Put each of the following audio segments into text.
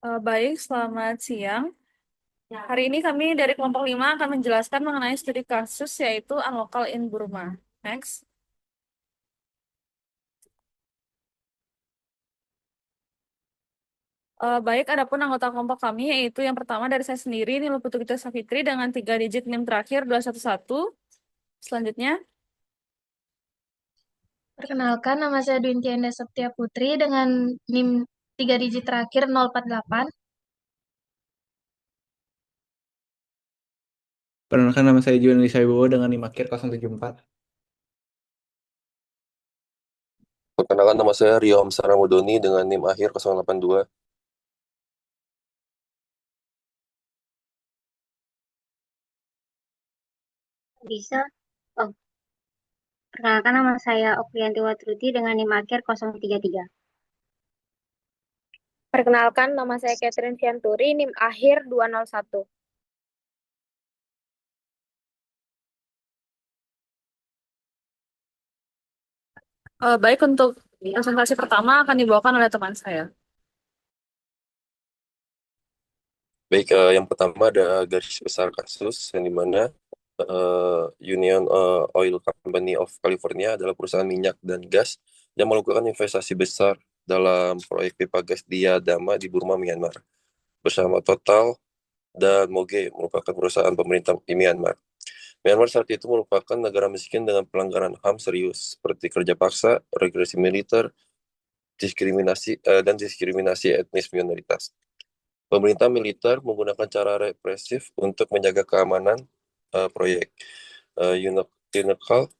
Baik, selamat siang. Hari ini kami dari kelompok 5 akan menjelaskan mengenai studi kasus yaitu Unlocal in Burma. Next. Baik, adapun anggota kelompok kami yaitu yang pertama dari saya sendiri, Nilo Putu Safitri dengan 3 digit NIM terakhir 211. Selanjutnya, Perkenalkan, nama saya Dwintianda Septia Putri dengan NIM 3 digit terakhir 048. Perkenalkan nama saya Julian Wibowo dengan NIM akhir 074. Perkenalkan nama saya Rio Hamsara Mudoni dengan NIM akhir 082. Bisa. Oh, perkenalkan nama saya Okriyanti Watruti dengan NIM akhir 033. Perkenalkan, nama saya Catherine Fianturi, NIM akhir 201. baik untuk presentasi pertama akan dibawakan oleh teman saya. Baik, yang pertama ada garis besar kasus yang dimana Union Oil Company of California adalah perusahaan minyak dan gas yang melakukan investasi besar dalam proyek pipa gas di Yadama di Burma, Myanmar. Bersama Total dan Moge merupakan perusahaan pemerintah di Myanmar. Myanmar saat itu merupakan negara miskin dengan pelanggaran HAM serius seperti kerja paksa, regresi militer, dan diskriminasi etnis minoritas. Pemerintah militer menggunakan cara represif untuk menjaga keamanan proyek. UNOCAL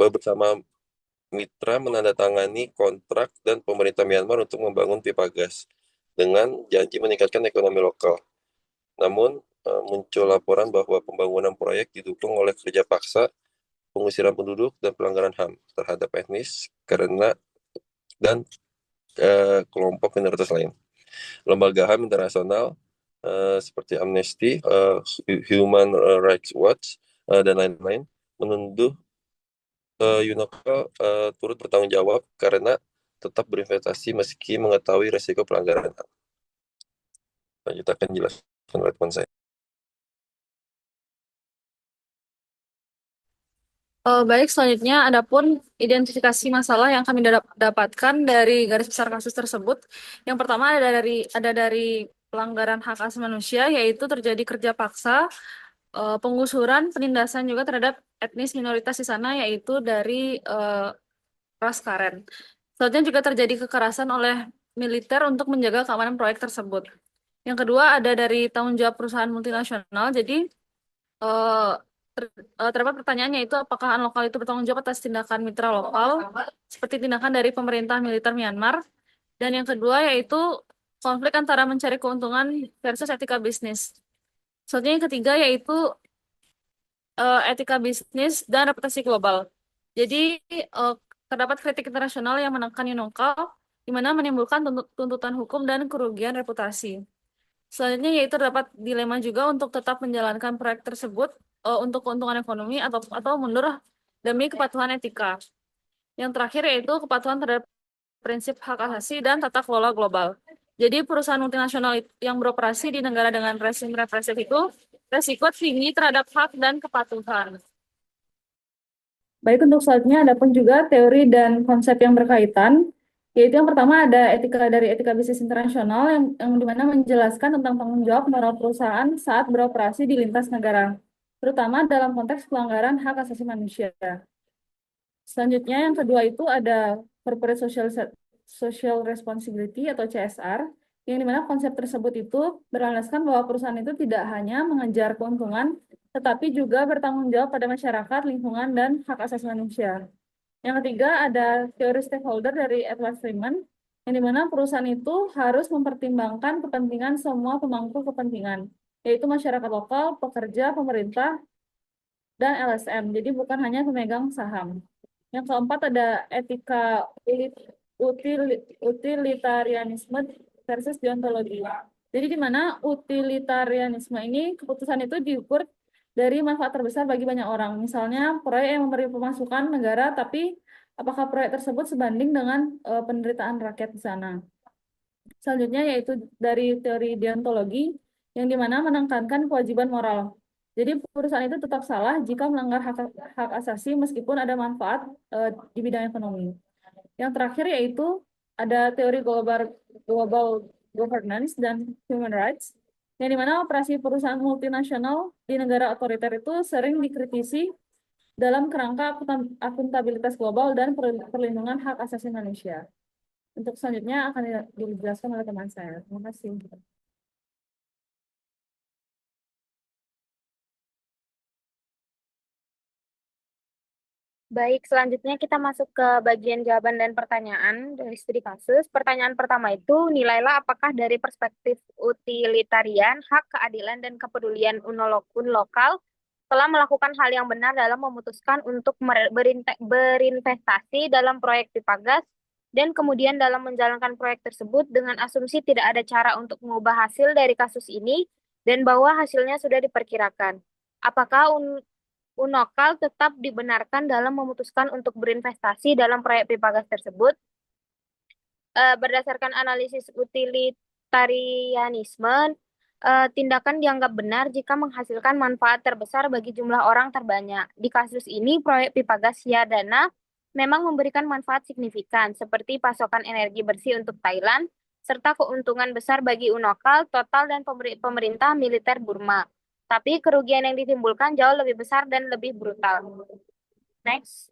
bersama mitra menandatangani kontrak dan pemerintah Myanmar untuk membangun pipa gas dengan janji meningkatkan ekonomi lokal. Namun, muncul laporan bahwa pembangunan proyek didukung oleh kerja paksa, pengusiran penduduk, dan pelanggaran HAM terhadap etnis dan kelompok minoritas lain. Lembaga HAM internasional seperti Amnesty, Human Rights Watch, dan lain-lain menuduh UNOCAL turut bertanggung jawab karena tetap berinvestasi meski mengetahui resiko pelanggaran HAM. Lanjut akan jelaskan oleh teman saya. Baik, selanjutnya adapun identifikasi masalah yang kami dapatkan dari garis besar kasus tersebut. Yang pertama ada dari pelanggaran hak asasi manusia, yaitu terjadi kerja paksa, penggusuran, penindasan juga terhadap etnis minoritas di sana, yaitu dari ras Karen. Selanjutnya juga terjadi kekerasan oleh militer untuk menjaga keamanan proyek tersebut. Yang kedua ada dari tanggung jawab perusahaan multinasional. Jadi eh, terdapat pertanyaannya itu apakah Unlocal itu bertanggung jawab atas tindakan mitra lokal seperti tindakan dari pemerintah militer Myanmar. Dan yang kedua yaitu konflik antara mencari keuntungan versus etika bisnis. Selanjutnya yang ketiga yaitu etika bisnis dan reputasi global. Jadi terdapat kritik internasional yang menekan Unlocal di mana menimbulkan tuntutan hukum dan kerugian reputasi. Selanjutnya yaitu terdapat dilema juga untuk tetap menjalankan proyek tersebut untuk keuntungan ekonomi atau mundur demi kepatuhan etika. Yang terakhir yaitu kepatuhan terhadap prinsip hak asasi dan tata kelola global. Jadi perusahaan multinasional yang beroperasi di negara dengan rezim represif itu resiko tinggi terhadap hak dan kepatuhan. Baik, untuk selanjutnya ada pun juga teori dan konsep yang berkaitan, yaitu yang pertama ada etika bisnis internasional yang dimana menjelaskan tentang tanggung jawab moral perusahaan saat beroperasi di lintas negara, terutama dalam konteks pelanggaran hak asasi manusia. Selanjutnya yang kedua itu ada corporate social responsibility atau CSR, yang dimana konsep tersebut itu berlandaskan bahwa perusahaan itu tidak hanya mengejar keuntungan, tetapi juga bertanggung jawab pada masyarakat, lingkungan, dan hak asasi manusia. Yang ketiga ada teori stakeholder dari Edward Freeman, yang dimana perusahaan itu harus mempertimbangkan kepentingan semua pemangku kepentingan, yaitu masyarakat lokal, pekerja, pemerintah, dan LSM. Jadi bukan hanya pemegang saham. Yang keempat ada etika utilitarianisme versus deontologi. Jadi di mana utilitarianisme ini keputusan itu diukur dari manfaat terbesar bagi banyak orang. Misalnya proyek yang memberi pemasukan negara, tapi apakah proyek tersebut sebanding dengan penderitaan rakyat di sana? Selanjutnya yaitu dari teori deontologi yang dimana menekankan kewajiban moral. Jadi perusahaan itu tetap salah jika melanggar hak asasi meskipun ada manfaat di bidang ekonomi. Yang terakhir yaitu ada teori global governance dan human rights, yang dimana operasi perusahaan multinasional di negara otoriter itu sering dikritisi dalam kerangka akuntabilitas global dan perlindungan hak asasi manusia. Untuk selanjutnya akan dijelaskan oleh teman saya. Terima kasih. Baik, selanjutnya kita masuk ke bagian jawaban dan pertanyaan dari studi kasus. Pertanyaan pertama itu, nilailah apakah dari perspektif utilitarian, hak, keadilan, dan kepedulian lokal telah melakukan hal yang benar dalam memutuskan untuk berinvestasi dalam proyek pipa gas dan kemudian dalam menjalankan proyek tersebut dengan asumsi tidak ada cara untuk mengubah hasil dari kasus ini dan bahwa hasilnya sudah diperkirakan. Apakah Unokal tetap dibenarkan dalam memutuskan untuk berinvestasi dalam proyek pipa gas tersebut? Berdasarkan analisis utilitarianisme, tindakan dianggap benar jika menghasilkan manfaat terbesar bagi jumlah orang terbanyak. Di kasus ini, proyek pipa gas Yadana memang memberikan manfaat signifikan, seperti pasokan energi bersih untuk Thailand, serta keuntungan besar bagi Unokal, Total, dan pemerintah militer Burma. Tapi kerugian yang ditimbulkan jauh lebih besar dan lebih brutal. Next.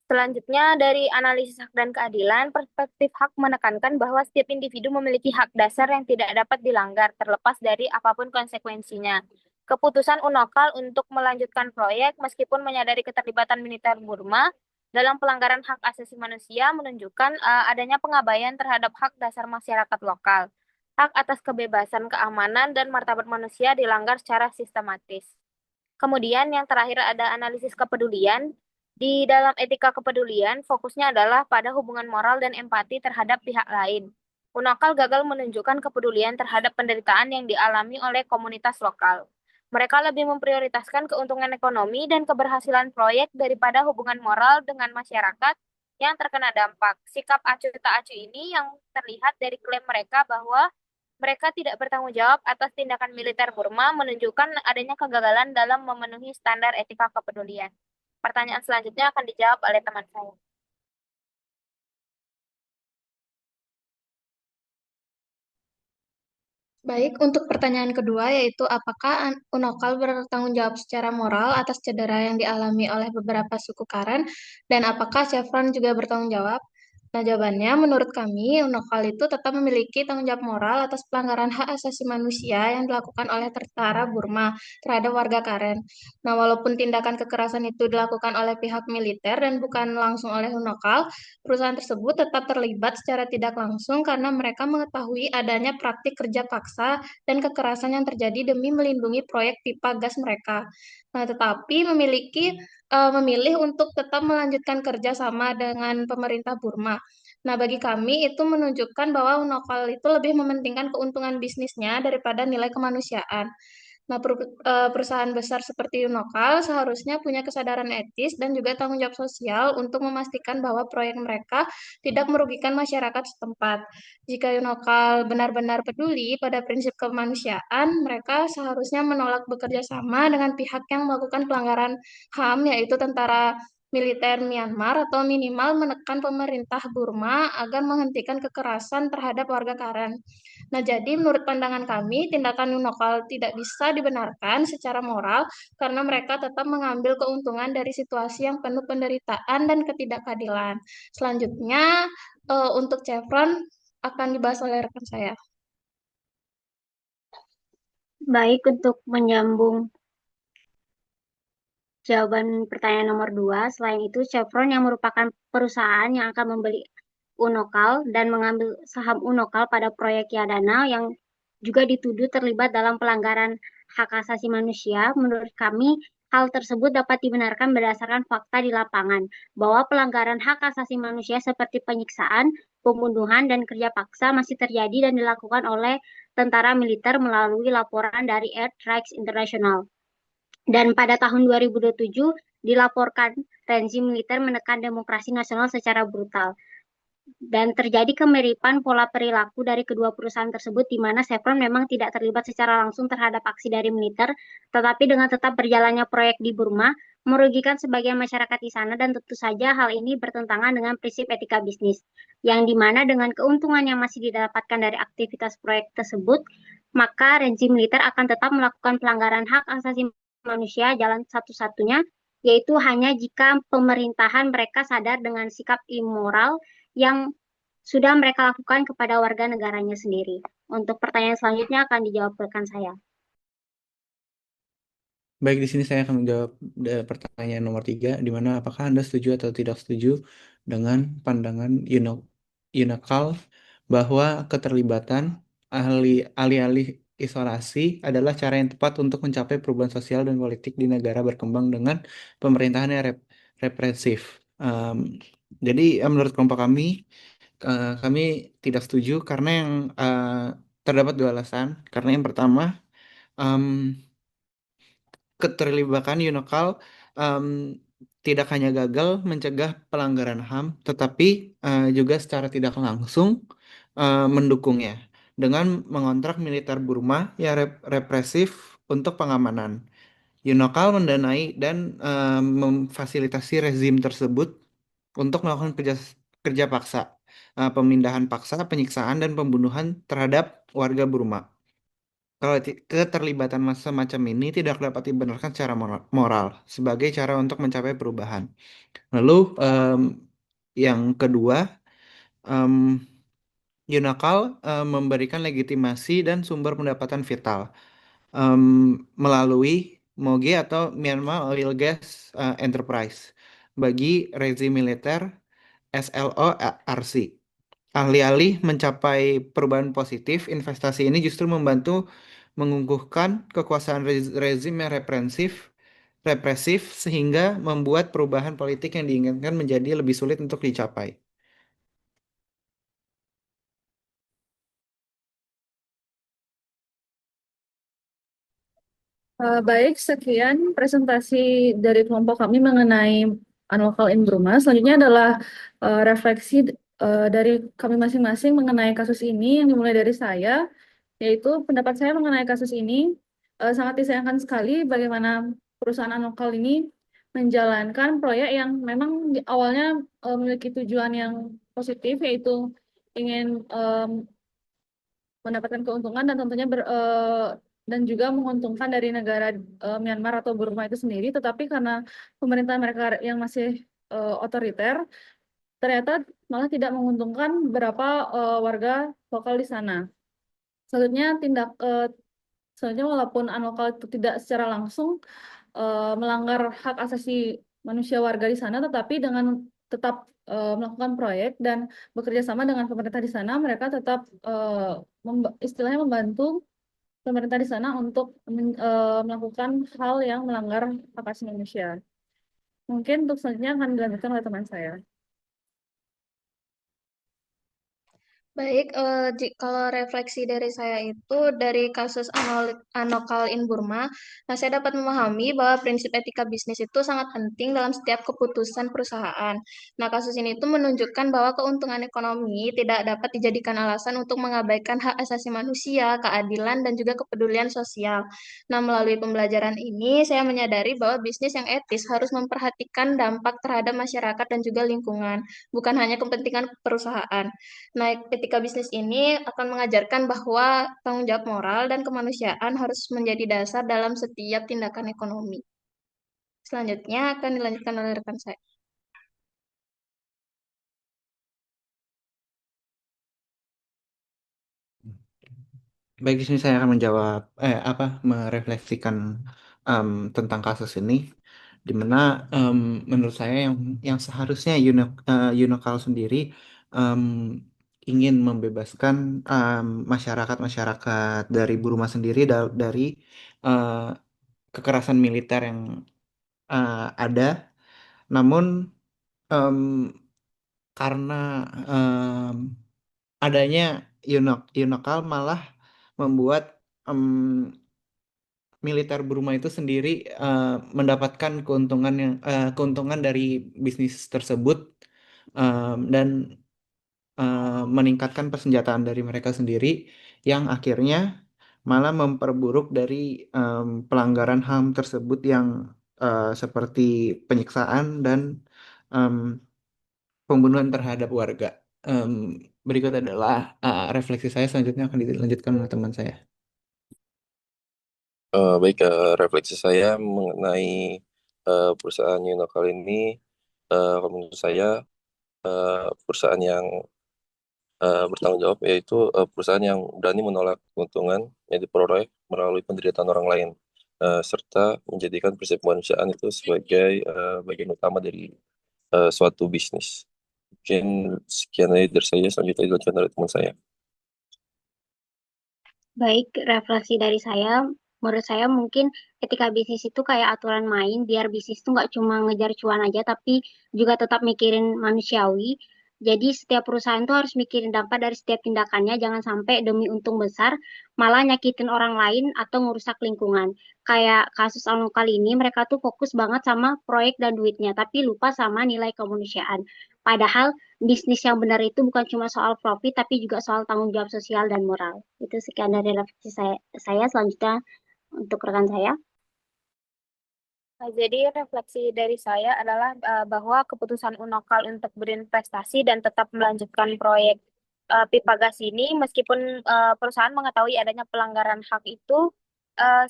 Selanjutnya, dari analisis hak dan keadilan, perspektif hak menekankan bahwa setiap individu memiliki hak dasar yang tidak dapat dilanggar, terlepas dari apapun konsekuensinya. Keputusan Unokal untuk melanjutkan proyek, meskipun menyadari keterlibatan militer Burma dalam pelanggaran hak asasi manusia, menunjukkan adanya pengabaian terhadap hak dasar masyarakat lokal. Hak atas kebebasan, keamanan, dan martabat manusia dilanggar secara sistematis. Kemudian yang terakhir ada analisis kepedulian. Di dalam etika kepedulian, fokusnya adalah pada hubungan moral dan empati terhadap pihak lain. Unokal gagal menunjukkan kepedulian terhadap penderitaan yang dialami oleh komunitas lokal. Mereka lebih memprioritaskan keuntungan ekonomi dan keberhasilan proyek daripada hubungan moral dengan masyarakat yang terkena dampak. Sikap acuh tak acuh ini yang terlihat dari klaim mereka bahwa mereka tidak bertanggung jawab atas tindakan militer Burma menunjukkan adanya kegagalan dalam memenuhi standar etika kepedulian. Pertanyaan selanjutnya akan dijawab oleh teman saya. Baik, untuk pertanyaan kedua yaitu apakah Unokal bertanggung jawab secara moral atas cedera yang dialami oleh beberapa suku Karen dan apakah Chevron juga bertanggung jawab? Nah, jawabannya menurut kami Unokal itu tetap memiliki tanggung jawab moral atas pelanggaran hak asasi manusia yang dilakukan oleh tentara Burma terhadap warga Karen. Nah, walaupun tindakan kekerasan itu dilakukan oleh pihak militer dan bukan langsung oleh Unokal, perusahaan tersebut tetap terlibat secara tidak langsung karena mereka mengetahui adanya praktik kerja paksa dan kekerasan yang terjadi demi melindungi proyek pipa gas mereka. Nah, tetapi memilih untuk tetap melanjutkan kerjasama dengan pemerintah Burma. Nah, bagi kami itu menunjukkan bahwa Unokal itu lebih mementingkan keuntungan bisnisnya daripada nilai kemanusiaan. Nah, perusahaan besar seperti Unokal seharusnya punya kesadaran etis dan juga tanggung jawab sosial untuk memastikan bahwa proyek mereka tidak merugikan masyarakat setempat. Jika Unokal benar-benar peduli pada prinsip kemanusiaan, mereka seharusnya menolak bekerja sama dengan pihak yang melakukan pelanggaran HAM, yaitu tentara militer Myanmar, atau minimal menekan pemerintah Burma agar menghentikan kekerasan terhadap warga Karen. Nah, jadi menurut pandangan kami, tindakan Unokal tidak bisa dibenarkan secara moral karena mereka tetap mengambil keuntungan dari situasi yang penuh penderitaan dan ketidakadilan. Selanjutnya, untuk Chevron akan dibahas oleh rekan saya. Baik, untuk menyambung jawaban pertanyaan nomor 2, selain itu Chevron yang merupakan perusahaan yang akan membeli Unokal dan mengambil saham Unokal pada proyek Yadana yang juga dituduh terlibat dalam pelanggaran hak asasi manusia. Menurut kami, hal tersebut dapat dibenarkan berdasarkan fakta di lapangan, bahwa pelanggaran hak asasi manusia seperti penyiksaan, pembunuhan, dan kerja paksa masih terjadi dan dilakukan oleh tentara militer melalui laporan dari Earth Rights International. Dan pada tahun 2027 dilaporkan rezim militer menekan demokrasi nasional secara brutal. Dan terjadi kemiripan pola perilaku dari kedua perusahaan tersebut di mana Chevron memang tidak terlibat secara langsung terhadap aksi dari militer, tetapi dengan tetap berjalannya proyek di Burma, merugikan sebagian masyarakat di sana dan tentu saja hal ini bertentangan dengan prinsip etika bisnis, yang dimana dengan keuntungan yang masih didapatkan dari aktivitas proyek tersebut, maka rezim militer akan tetap melakukan pelanggaran hak asasi manusia jalan satu-satunya, yaitu hanya jika pemerintahan mereka sadar dengan sikap immoral yang sudah mereka lakukan kepada warga negaranya sendiri. Untuk pertanyaan selanjutnya akan dijawab rekan saya. Baik, di sini saya akan menjawab pertanyaan nomor 3, di mana apakah Anda setuju atau tidak setuju dengan pandangan Yunakal bahwa keterlibatan alih-alih isolasi adalah cara yang tepat untuk mencapai perubahan sosial dan politik di negara berkembang dengan pemerintahan yang represif. Jadi menurut kelompok kami tidak setuju karena terdapat dua alasan. Karena yang pertama, em, keterlibatan Yunokal em, tidak hanya gagal mencegah pelanggaran HAM, tetapi juga secara tidak langsung mendukungnya dengan mengontrak militer Burma yang represif untuk pengamanan. Yunokal mendanai dan memfasilitasi rezim tersebut untuk melakukan kerja kerja paksa, pemindahan paksa, penyiksaan, dan pembunuhan terhadap warga Burma. Kalau keterlibatan semacam ini tidak dapat dibenarkan secara moral sebagai cara untuk mencapai perubahan. Lalu yang kedua, em, Yunakal memberikan legitimasi dan sumber pendapatan vital em, melalui MOGE atau Myanmar Oil Gas Enterprise bagi rezim militer SLORC. Alih-alih mencapai perubahan positif, investasi ini justru membantu mengukuhkan kekuasaan rezim yang represif sehingga membuat perubahan politik yang diinginkan menjadi lebih sulit untuk dicapai. Baik, sekian presentasi dari kelompok kami mengenai Unlocal in Burma. Selanjutnya adalah refleksi dari kami masing-masing mengenai kasus ini yang dimulai dari saya, yaitu pendapat saya mengenai kasus ini sangat disayangkan sekali bagaimana perusahaan Unlocal ini menjalankan proyek yang memang awalnya memiliki tujuan yang positif, yaitu ingin mendapatkan keuntungan dan tentunya dan juga menguntungkan dari negara Myanmar atau Burma itu sendiri, tetapi karena pemerintah mereka yang masih otoriter, ternyata malah tidak menguntungkan beberapa warga lokal di sana. Selanjutnya selanjutnya walaupun unlokal itu tidak secara langsung melanggar hak asasi manusia warga di sana, tetapi dengan tetap melakukan proyek dan bekerja sama dengan pemerintah di sana, mereka tetap istilahnya membantu pemerintah di sana untuk melakukan hal yang melanggar hak asasi manusia. Mungkin untuk selanjutnya akan dilanjutkan oleh teman saya. Baik, kalau refleksi dari saya itu dari kasus Anokal in Burma, nah saya dapat memahami bahwa prinsip etika bisnis itu sangat penting dalam setiap keputusan perusahaan. Nah, kasus ini itu menunjukkan bahwa keuntungan ekonomi tidak dapat dijadikan alasan untuk mengabaikan hak asasi manusia, keadilan, dan juga kepedulian sosial. Nah, melalui pembelajaran ini, saya menyadari bahwa bisnis yang etis harus memperhatikan dampak terhadap masyarakat dan juga lingkungan, bukan hanya kepentingan perusahaan. Nah, etika bisnis ini akan mengajarkan bahwa tanggung jawab moral dan kemanusiaan harus menjadi dasar dalam setiap tindakan ekonomi. Selanjutnya akan dilanjutkan oleh rekan saya. Baik, di sini saya akan menjawab, merefleksikan tentang kasus ini, di mana menurut saya yang seharusnya Unokal sendiri em, ingin membebaskan masyarakat dari Burma sendiri dari eh, kekerasan militer yang ada, namun em, karena em, adanya Yunokal malah membuat militer Burma itu sendiri mendapatkan keuntungan dari bisnis tersebut, dan meningkatkan persenjataan dari mereka sendiri yang akhirnya malah memperburuk dari pelanggaran HAM tersebut yang seperti penyiksaan dan em, pembunuhan terhadap warga. Em, Berikut adalah refleksi saya, selanjutnya akan dilanjutkan oleh teman saya. Baik, refleksi saya mengenai perusahaan Unokal ini, kalau menurut saya perusahaan yang bertanggung jawab, yaitu perusahaan yang berani menolak keuntungan yang diperoleh melalui penderitaan orang lain, serta menjadikan prinsip kemanusiaan itu sebagai bagian utama dari suatu bisnis. Mungkin sekian aja dari saya, selanjutnya dilanjutkan dari teman saya. Baik, refleksi dari saya, menurut saya mungkin ketika bisnis itu kayak aturan main, biar bisnis itu nggak cuma ngejar cuan aja, tapi juga tetap mikirin manusiawi. Jadi setiap perusahaan tuh harus mikirin dampak dari setiap tindakannya, jangan sampai demi untung besar malah nyakitin orang lain atau ngerusak lingkungan. Kayak kasus Alno kali ini, mereka tuh fokus banget sama proyek dan duitnya, tapi lupa sama nilai kemanusiaan. Padahal bisnis yang benar itu bukan cuma soal profit, tapi juga soal tanggung jawab sosial dan moral. Itu sekian dari refleksi saya. Selanjutnya untuk rekan saya. Jadi refleksi dari saya adalah bahwa keputusan Unokal untuk berinvestasi dan tetap melanjutkan proyek pipa gas ini, meskipun perusahaan mengetahui adanya pelanggaran hak itu,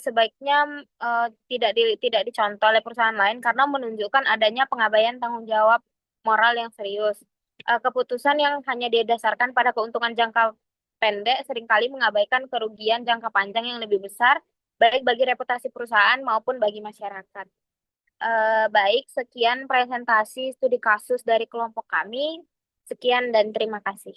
sebaiknya tidak dicontoh oleh perusahaan lain karena menunjukkan adanya pengabaian tanggung jawab moral yang serius. Keputusan yang hanya didasarkan pada keuntungan jangka pendek seringkali mengabaikan kerugian jangka panjang yang lebih besar, baik bagi reputasi perusahaan maupun bagi masyarakat. Baik, sekian presentasi studi kasus dari kelompok kami. Sekian dan terima kasih.